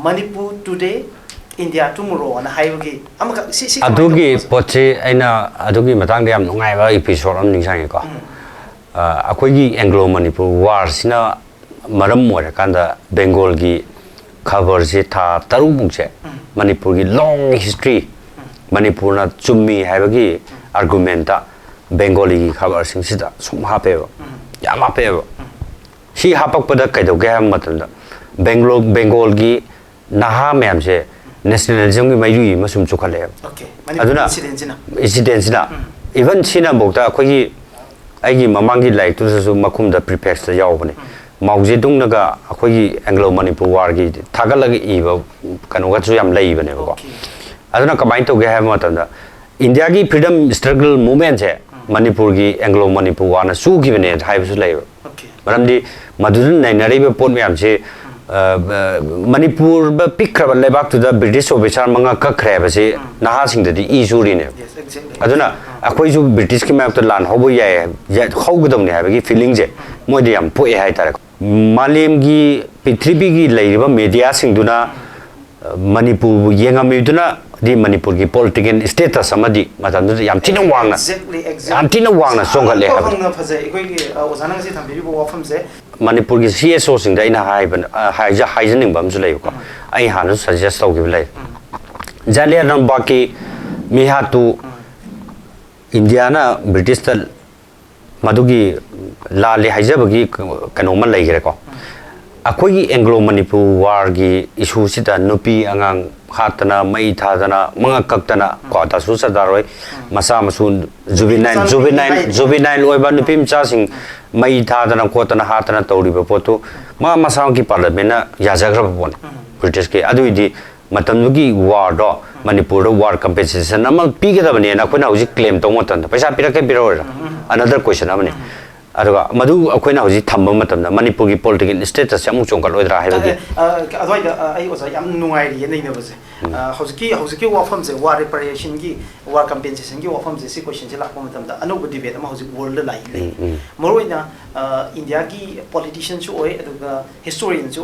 Manipur today, India tomorrow, and highway. Adugi Poche, Aina Adugi Matangam, Nungaiva episode on Nishanko. Akwegi Anglo Manipur War, Sina Maram Warakanda, Bengalgi covers it, Tarumukse, Manipur long history, Manipur na Chumi Havagi, Argumenta, Bengali covers in Sita, some happy, Yamape. She hapak pada Kaidogam Matanda, Bengalgi, Naha Mamse. Nationalism may Muslim Chukale. Okay. Incidents. Even China Bokta, Kogi, Agi Mamangi like to Makum the prepares the Yawani. Mauzi Dungaga, Kogi Anglo Manipur Wargi, Tagalagi Eva, Kanogatuam Lay even. I don't know combine to get Matanda. Indiagi freedom struggle movement, Manipurgi, Anglo Manipur Wana, Su given it, high slave. Okay. Madame Madun and Nariba Ponmiam. Manipur pick back to the British officer Manga Kakravasi, Nahasing the issue in it. Yes, exactly. I don't know. A quite British came up to land, Hoboya, yet how good only have a feelings, Modiam, Poe Haita. Malimgi, Pitribigi, Lady, Media Singduna, Manipur, Yanga Mutuna, the Manipurgi political status, Samadi, Madame Yamtina Wanga. Exactly. Antina Wanga, Songa Manipur is here sourcing the inner hygienic bums lake. I had suggest to give late. Jalia Nambaki, Mihatu, Indiana, British Madugi, Lali Hajabagi, Kanoma Lake. Akwai Anglo Manipur Wargi, Isusita, Nupi, Angang, Hatana, Maitadana, Mangakaktana, Kota Susadaroi, Masamasun, Juvenile, Oba Nupim Chasing, Maitadana, Kotana, Hatana, Tori Poto, Masanki Parliament, Yazagrapon, British Aduidi, Matanugi War, Manipur War compensation, Namal Pigatabani, and Aquina claim Tomotan, Pesapira. Another question. Madu Aquina was it Tamamatam, Manipuri political status, Yamuchonka Lodra. I was a young no idea, neighbors. Hosiki war from the war reparation, war compensation, you from the sequence, I know what debate about the world like. Moreover, Indiagi politicians, historians,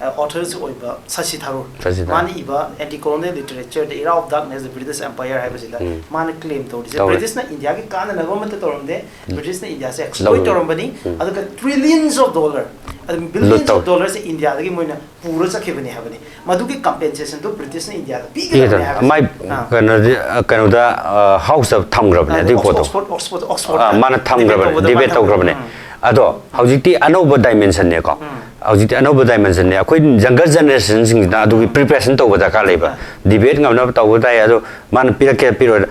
authors, Sashitaru, Maniba, anti-colonial literature, the era of darkness, the British Empire, I was in Man claim to the British India, Can and government Toromde, British India exploit Toromani, other trillions of dollars, billions of dollars in India, the Gimuna, Purasa Kivani Havani, Maduki compensation to British India. My Canada House of Tangrab, Oxford, Mana Tangrab, debate of Grabane. Ado, Howziti, another dimension, Neko. Howziti, another dimension, I couldn't younger generations now do we prepare over the caliber. Debating of Navata, Man Piraka period.